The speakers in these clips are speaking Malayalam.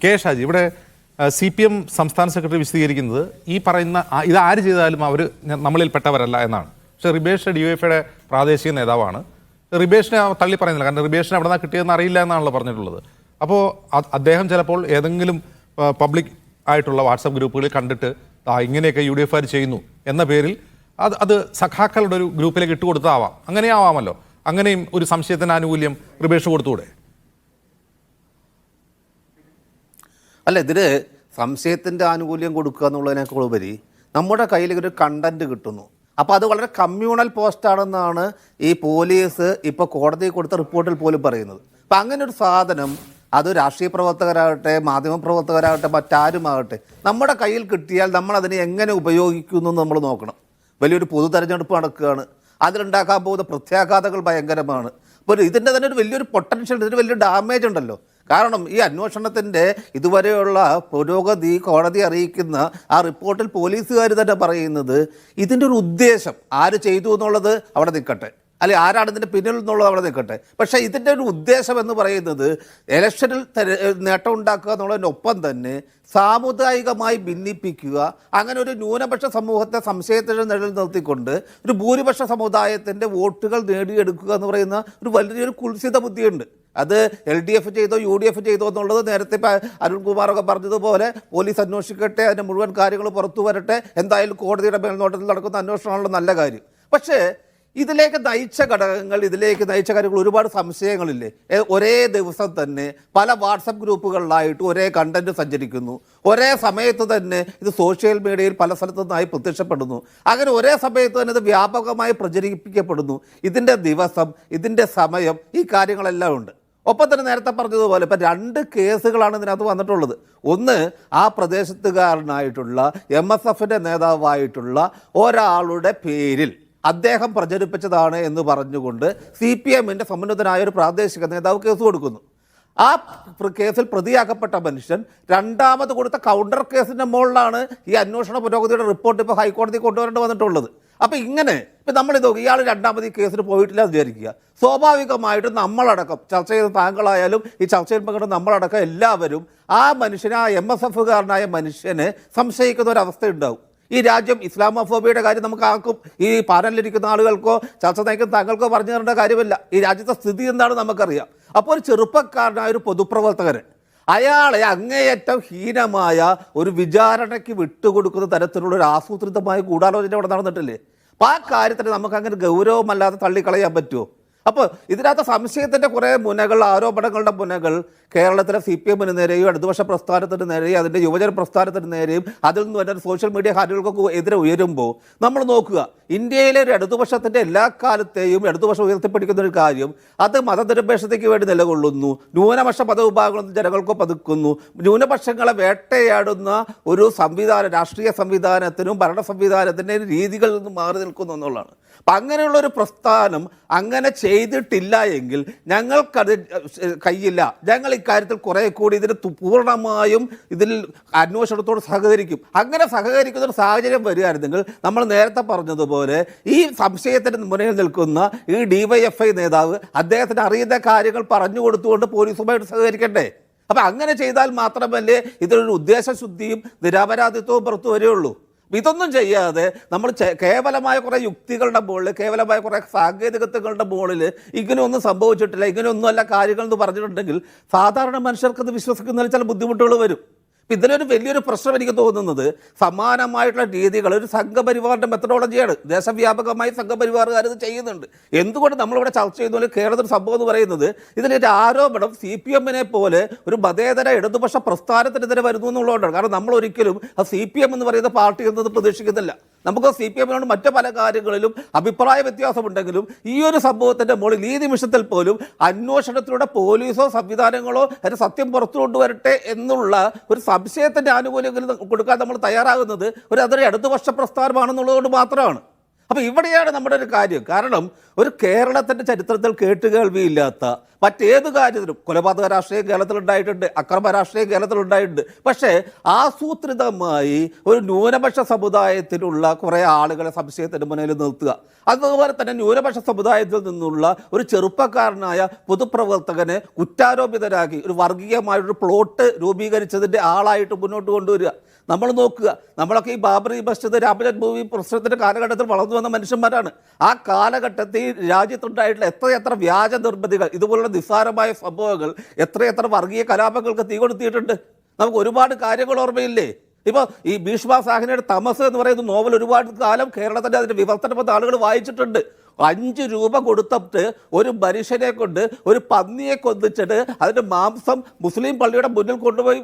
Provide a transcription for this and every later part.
കെ ഷാജി, ഇവിടെ CPM സംസ്ഥാന സെക്രട്ടറി വിശദീകരിക്കുന്നത് ഈ പറയുന്ന ഇത് ആര് ചെയ്താലും അവർ നമ്മളിൽ പെട്ടവരല്ല എന്നാണ്. പക്ഷേ റിബേഷ് DYFയുടെ പ്രാദേശിക നേതാവാണ്. റിബേഷിനെ തള്ളി പറയുന്നില്ല, കാരണം റിബേഷിനെ എവിടെ നിന്നാണ് കിട്ടിയതെന്ന് അറിയില്ല എന്നാണല്ലോ പറഞ്ഞിട്ടുള്ളത്. അപ്പോൾ അദ്ദേഹം ചിലപ്പോൾ ഏതെങ്കിലും പബ്ലിക് ആയിട്ടുള്ള വാട്സപ്പ് ഗ്രൂപ്പുകളിൽ കണ്ടിട്ട് ഇങ്ങനെയൊക്കെ UDF ചെയ്യുന്നു എന്ന പേരിൽ അത് സഖാക്കളുടെ ഒരു ഗ്രൂപ്പിലേക്ക് ഇട്ടുകൊടുത്താവാം. അങ്ങനെയാവാമല്ലോ. അങ്ങനെയും ഒരു സംശയത്തിന് ആനുകൂല്യം റിബേഷ് കൊടുത്തുകൂടെ? അല്ല, ഇതിന് സംശയത്തിൻ്റെ ആനുകൂല്യം കൊടുക്കുക എന്നുള്ളതിനേക്കാൾ ഉപരി നമ്മുടെ കയ്യിൽ ഒരു കണ്ടന്റ് കിട്ടുന്നു. അപ്പോൾ അത് വളരെ കമ്മ്യൂണൽ പോസ്റ്റാണെന്നാണ് ഈ പോലീസ് ഇപ്പോൾ കോടതിയിൽ കൊടുത്ത റിപ്പോർട്ടിൽ പോലും പറയുന്നത്. അപ്പം അങ്ങനെ ഒരു സാധനം അത് രാഷ്ട്രീയ പ്രവർത്തകരാകട്ടെ, മാധ്യമപ്രവർത്തകരാകട്ടെ, മറ്റാരുമാകട്ടെ, നമ്മുടെ കയ്യിൽ കിട്ടിയാൽ നമ്മൾ അതിനെ എങ്ങനെ ഉപയോഗിക്കുന്നു എന്ന് നമ്മൾ നോക്കണം. വലിയൊരു പൊതു തെരഞ്ഞെടുപ്പ് നടക്കുകയാണ്, അതിലുണ്ടാക്കാൻ പോകുന്ന പ്രത്യാഘാതങ്ങൾ ഭയങ്കരമാണ്. അപ്പോൾ ഇതിൻ്റെ തന്നെ ഒരു വലിയൊരു പൊട്ടൻഷ്യൽ, ഇതിന് വലിയൊരു ഡാമേജ് ഉണ്ടല്ലോ. കാരണം ഈ അന്വേഷണത്തിൻ്റെ ഇതുവരെയുള്ള പുരോഗതി കോടതി അറിയിക്കുന്ന ആ റിപ്പോർട്ടിൽ പോലീസുകാർ തന്നെ പറയുന്നത് ഇതിൻ്റെ ഒരു ഉദ്ദേശം ആര് ചെയ്തു എന്നുള്ളത് അവിടെ നിൽക്കട്ടെ, അല്ലെങ്കിൽ ആരാണ് ഇതിൻ്റെ പിന്നിൽ എന്നുള്ളത് അവിടെ നിൽക്കട്ടെ, പക്ഷേ ഇതിൻ്റെ ഒരു ഉദ്ദേശം എന്ന് പറയുന്നത് ഇലക്ഷനിൽ നേട്ടം ഉണ്ടാക്കുക എന്നുള്ളതിനൊപ്പം തന്നെ സാമുദായികമായി ഭിന്നിപ്പിക്കുക, അങ്ങനെ ഒരു ന്യൂനപക്ഷ സമൂഹത്തെ സംശയത്തിന് നിഴൽ നിർത്തിക്കൊണ്ട് ഒരു ഭൂരിപക്ഷ സമുദായത്തിൻ്റെ വോട്ടുകൾ നേടിയെടുക്കുക എന്ന് പറയുന്ന ഒരു വലിയൊരു കുൽസിത ബുദ്ധിയുണ്ട്. അത് LDF ചെയ്തോ UDF ചെയ്തോ എന്നുള്ളത് നേരത്തെ അരുൺകുമാറൊക്കെ പറഞ്ഞതുപോലെ പോലീസ് അന്വേഷിക്കട്ടെ, അതിൻ്റെ മുഴുവൻ കാര്യങ്ങൾ പുറത്തു വരട്ടെ, എന്തായാലും കോടതിയുടെ മേൽനോട്ടത്തിൽ നടക്കുന്ന അന്വേഷണമാണല്ലോ നല്ല കാര്യം. പക്ഷേ ഇതിലേക്ക് നയിച്ച ഘടകങ്ങൾ, ഇതിലേക്ക് നയിച്ച കാര്യങ്ങൾ ഒരുപാട് സംശയങ്ങളില്ലേ. ഒരേ ദിവസം തന്നെ പല വാട്സപ്പ് ഗ്രൂപ്പുകളിലായിട്ട് ഒരേ കണ്ടന്റ് സഞ്ചരിക്കുന്നു, ഒരേ സമയത്ത് തന്നെ ഇത് സോഷ്യൽ മീഡിയയിൽ പല സ്ഥലത്തു നിന്നായി പ്രത്യക്ഷപ്പെടുന്നു, അങ്ങനെ ഒരേ സമയത്ത് തന്നെ ഇത് വ്യാപകമായി പ്രചരിപ്പിക്കപ്പെടുന്നു. ഇതിൻ്റെ ദിവസം, ഇതിൻ്റെ സമയം, ഈ കാര്യങ്ങളെല്ലാം ഉണ്ട്. ഒപ്പം തന്നെ നേരത്തെ പറഞ്ഞതുപോലെ ഇപ്പം 2 കേസുകളാണ് ഇതിനകത്ത് വന്നിട്ടുള്ളത്. ഒന്ന്, ആ പ്രദേശത്തുകാരനായിട്ടുള്ള MSFൻ്റെ നേതാവായിട്ടുള്ള ഒരാളുടെ പേരിൽ അദ്ദേഹം പ്രചരിപ്പിച്ചതാണ് എന്ന് പറഞ്ഞുകൊണ്ട് CPMൻ്റെ സമുന്നതനായ ഒരു പ്രാദേശിക നേതാവ് കേസ് കൊടുക്കുന്നു. ആ കേസിൽ പ്രതിയാക്കപ്പെട്ട മനുഷ്യൻ രണ്ടാമത് കൊടുത്ത കൗണ്ടർ കേസിൻ്റെ മുകളിലാണ് ഈ അന്വേഷണ പുരോഗതിയുടെ റിപ്പോർട്ട് ഇപ്പോൾ ഹൈക്കോടതി കൊണ്ടുവരേണ്ടി വന്നിട്ടുള്ളത്. അപ്പോൾ ഇങ്ങനെ ഇപ്പം നമ്മളിത് ഇയാൾ രണ്ടാമത് ഈ കേസിന് പോയിട്ടില്ല എന്ന് വിചാരിക്കുക, സ്വാഭാവികമായിട്ടും നമ്മളടക്കം ചർച്ച ചെയ്ത താങ്കളായാലും ഈ ചർച്ചയിൽ പങ്കെടുത്ത നമ്മളടക്കം എല്ലാവരും ആ മനുഷ്യനെ, ആ MSFകാരനായ മനുഷ്യനെ സംശയിക്കുന്ന ഒരവസ്ഥ ഉണ്ടാവും. ഈ രാജ്യം ഇസ്ലാമോഫോബിയയുടെ കാര്യം നമുക്ക് ആർക്കും, ഈ പാനലിരിക്കുന്ന ആളുകൾക്കോ ചർച്ച നയിക്കുന്ന താങ്കൾക്കോ പറഞ്ഞു തരേണ്ട കാര്യമില്ല. ഈ രാജ്യത്തെ സ്ഥിതി എന്താണ് നമുക്കറിയാം. അപ്പോൾ ഒരു ചെറുപ്പക്കാരനായ ഒരു പൊതുപ്രവർത്തകൻ, അയാളെ അങ്ങേയറ്റം ഹീനമായ ഒരു വിചാരണയ്ക്ക് വിട്ടുകൊടുക്കുന്ന തരത്തിലുള്ള ഒരു ആസൂത്രിതമായ ഗൂഢാലോചന ഇവിടെ നടന്നിട്ടില്ലേ? അപ്പോൾ ആ കാര്യത്തിന് നമുക്ക് അങ്ങനെ ഗൗരവമല്ലാതെ തള്ളിക്കളയാൻ പറ്റുമോ? അപ്പോൾ ഇതിനകത്ത് സംശയത്തിൻ്റെ കുറേ മുനകൾ, ആരോപണങ്ങളുടെ മുനകൾ കേരളത്തിലെ CPMന് നേരെയും ഇടതുപക്ഷ പ്രസ്ഥാനത്തിന് നേരെയും അതിൻ്റെ യുവജന പ്രസ്ഥാനത്തിന് നേരെയും അതിൽ നിന്ന് വരുന്ന സോഷ്യൽ മീഡിയ ഹാൻഡിലുകൾക്ക് എതിരെ ഉയരുമ്പോൾ നമ്മൾ നോക്കുക, ഇന്ത്യയിലെ ഒരു ഇടതുപക്ഷത്തിൻ്റെ എല്ലാ കാലത്തെയും ഇടതുപക്ഷം ഉയർത്തിപ്പിടിക്കുന്ന ഒരു കാര്യം, അത് മതനിരപേക്ഷതയ്ക്ക് വേണ്ടി നിലകൊള്ളുന്നു, ന്യൂനപക്ഷ മതവിഭാഗങ്ങളിൽ ജനങ്ങൾക്ക് പതുക്കുന്നു, ന്യൂനപക്ഷങ്ങളെ വേട്ടയാടുന്ന ഒരു സംവിധാനം, രാഷ്ട്രീയ സംവിധാനത്തിനും ഭരണ സംവിധാനത്തിൻ്റെ രീതികളിൽ നിന്ന് മാറി നിൽക്കുന്നു എന്നുള്ളതാണ്. അപ്പം അങ്ങനെയുള്ളൊരു പ്രസ്ഥാനം അങ്ങനെ ചെയ്തിട്ടില്ല എങ്കിൽ ഞങ്ങൾക്കത് കയ്യില്ല. ഞങ്ങൾ ഇക്കാര്യത്തിൽ കുറേ കൂടി ഇതിന് പൂർണ്ണമായും ഇതിൽ അന്വേഷണത്തോട് സഹകരിക്കും. അങ്ങനെ സഹകരിക്കുന്ന ഒരു സാഹചര്യം വരികയായിരുന്നെങ്കിൽ നമ്മൾ നേരത്തെ പറഞ്ഞതുപോലെ ഈ സംശയത്തിന് മുന്നിൽ നിൽക്കുന്ന ഈ DYFI നേതാവ് അദ്ദേഹത്തിന് അറിയുന്ന കാര്യങ്ങൾ പറഞ്ഞു കൊടുത്തുകൊണ്ട് പോലീസുമായിട്ട് സഹകരിക്കണ്ടേ? അപ്പം അങ്ങനെ ചെയ്താൽ മാത്രമല്ലേ ഇതിലൊരു ഉദ്ദേശശുദ്ധിയും നിരപരാധിത്വവും പുറത്തു വരികയുള്ളൂ. ഇതൊന്നും ചെയ്യാതെ നമ്മൾ കേവലമായ കുറേ യുക്തികളുടെ മുകളിൽ, കേവലമായ കുറേ സാങ്കേതികത്വങ്ങളുടെ മുകളിൽ ഇങ്ങനെയൊന്നും സംഭവിച്ചിട്ടില്ല, ഇങ്ങനെയൊന്നുമല്ല കാര്യങ്ങൾ എന്ന് പറഞ്ഞിട്ടുണ്ടെങ്കിൽ സാധാരണ മനുഷ്യർക്കത് വിശ്വസിക്കുന്നതിൽ ചില ബുദ്ധിമുട്ടുകൾ വരും. ഇതിനൊരു വലിയൊരു പ്രശ്നം എനിക്ക് തോന്നുന്നത് സമാനമായിട്ടുള്ള രീതികൾ ഒരു സംഘപരിവാറിൻ്റെ മെത്തഡോളജിയാണ്. ദേശവ്യാപകമായി സംഘപരിവാറുകാർ ഇത് ചെയ്യുന്നുണ്ട്. എന്തുകൊണ്ട് നമ്മളിവിടെ ചർച്ച ചെയ്യുന്ന കേരളത്തിൽ സംഭവം എന്ന് പറയുന്നത് ഇതിനൊരു ആരോപണം CPMനെ പോലെ ഒരു മതേതര ഇടതുപക്ഷ പ്രസ്ഥാനത്തിനെതിരെ വരുന്നു എന്നുള്ളതുകൊണ്ടാണ്. കാരണം നമ്മൾ ഒരിക്കലും ആ CPM എന്ന് പറയുന്ന പാർട്ടി എന്നത് പ്രതീക്ഷിക്കുന്നില്ല. നമുക്ക് CPMനോട് മറ്റു പല കാര്യങ്ങളിലും അഭിപ്രായ വ്യത്യാസമുണ്ടെങ്കിലും ഈ ഒരു സംഭവത്തിൻ്റെ മുകളിൽ ഈ നിമിഷത്തിൽ പോലും അന്വേഷണത്തിലൂടെ പോലീസോ സംവിധാനങ്ങളോ അതിന് സത്യം പുറത്തു കൊണ്ടുവരട്ടെ എന്നുള്ള ഒരു സംശയത്തിൻ്റെ ആനുകൂല്യങ്ങൾ കൊടുക്കാൻ നമ്മൾ തയ്യാറാകുന്നത് അതൊരു ഇടതുപക്ഷ പ്രസ്ഥാനമാണെന്നുള്ളതുകൊണ്ട് മാത്രമാണ്. അപ്പോൾ ഇവിടെയാണ് നമ്മുടെ ഒരു കാര്യം. കാരണം ഒരു കേരളത്തിന്റെ ചരിത്രത്തിൽ കേട്ടുകേൾവിയില്ലാത്ത മറ്റേത് കാര്യത്തിലും കൊലപാതക രാഷ്ട്രീയം കേരളത്തിലുണ്ടായിട്ടുണ്ട്, അക്രമ രാഷ്ട്രീയം കേരളത്തിലുണ്ടായിട്ടുണ്ട്. പക്ഷേ ആസൂത്രിതമായി ഒരു ന്യൂനപക്ഷ സമുദായത്തിലുള്ള കുറേ ആളുകളെ സംശയത്തിന് മുന്നിൽ നിർത്തുക, അതുപോലെ തന്നെ ന്യൂനപക്ഷ സമുദായത്തിൽ നിന്നുള്ള ഒരു ചെറുപ്പക്കാരനായ പൊതുപ്രവർത്തകനെ കുറ്റാരോപിതരാക്കി ഒരു വർഗീയമായൊരു പ്ലോട്ട് രൂപീകരിച്ചതിൻ്റെ ആളായിട്ട് മുന്നോട്ട് കൊണ്ടുവരിക. നമ്മൾ നോക്കുക, നമ്മളൊക്കെ ഈ ബാബറി മസ്ജിദ് രാമജന്മഭൂമി പ്രശ്നത്തിൻ്റെ കാലഘട്ടത്തിൽ വളർന്നു വന്ന മനുഷ്യന്മാരാണ്. ആ കാലഘട്ടത്തിൽ രാജ്യത്തുണ്ടായിട്ടുള്ള എത്രയെത്ര വ്യാജ നിർമ്മിതികൾ, ഇതുപോലുള്ള നിസ്സാരമായ സംഭവങ്ങൾ, എത്രയെത്ര വർഗീയ കലാപങ്ങൾക്ക് തീ കൊടുത്തിട്ടുണ്ട്. നമുക്ക് ഒരുപാട് കാര്യങ്ങൾ ഓർമ്മയില്ലേ? ഇപ്പോൾ ഈ ഭീഷ്മ സാഹ്നിയുടെ തമസ് എന്ന് പറയുന്ന നോവൽ ഒരുപാട് കാലം കേരളത്തിൻ്റെ അതിൻ്റെ വിവർത്തനം വന്ന ആളുകൾ വായിച്ചിട്ടുണ്ട്. 5 രൂപ കൊടുത്തിട്ട് ഒരു മനുഷ്യനെ കൊണ്ട് ഒരു പന്നിയെ കൊന്നിച്ചിട്ട് അതിൻ്റെ മാംസം മുസ്ലിം പള്ളിയുടെ മുന്നിൽ കൊണ്ടുപോയി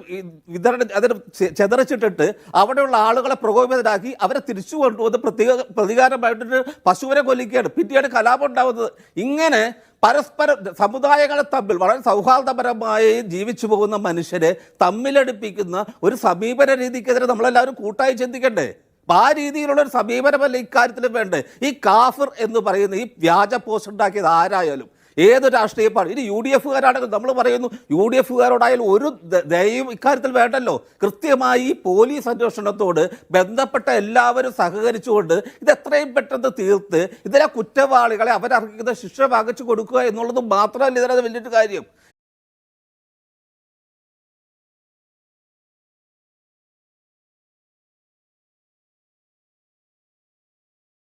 അതിന് ചെതറിച്ചിട്ടിട്ട് അവിടെയുള്ള ആളുകളെ പ്രകോപിതരാക്കി അവരെ തിരിച്ചു കൊണ്ടുവന്ന് പ്രതികാരമായിട്ടൊരു പശുവിനെ കൊല്ലിക്കുകയാണ്. പിന്നീട് കലാപം ഉണ്ടാവുന്നത്. ഇങ്ങനെ പരസ്പരം സമുദായങ്ങളെ തമ്മിൽ വളരെ സൗഹാർദ്ദപരമായി ജീവിച്ചു പോകുന്ന മനുഷ്യരെ തമ്മിലടിപ്പിക്കുന്ന ഒരു സമീപന രീതിക്കെതിരെ നമ്മളെല്ലാവരും കൂട്ടായി ചിന്തിക്കണ്ടേ? ആ രീതിയിലുള്ള ഒരു സമീപനമല്ല ഇക്കാര്യത്തിൽ വേണ്ടേ. ഈ കാഫിർ എന്ന് പറയുന്ന ഈ വ്യാജ പോസ്റ്റ് ഉണ്ടാക്കിയത് ആരായാലും, ഏത് രാഷ്ട്രീയ പാർട്ടി, ഇനി UDF-കാരാണെങ്കിൽ നമ്മൾ പറയുന്നു UDF-കാരോടായാലും ഒരു ദയയും ഇക്കാര്യത്തിൽ വേണ്ടല്ലോ. കൃത്യമായി ഈ പോലീസ് അന്വേഷണത്തോട് ബന്ധപ്പെട്ട എല്ലാവരും സഹകരിച്ചുകൊണ്ട് ഇത് എത്രയും പെട്ടെന്ന് തീർത്ത് ഇതിലെ കുറ്റവാളികളെ അവരർഹിക്കുന്ന ശിക്ഷ വാങ്ങിച്ചു കൊടുക്കുക എന്നുള്ളത് മാത്രമല്ല ഇതിനകത്ത് വലിയൊരു കാര്യം.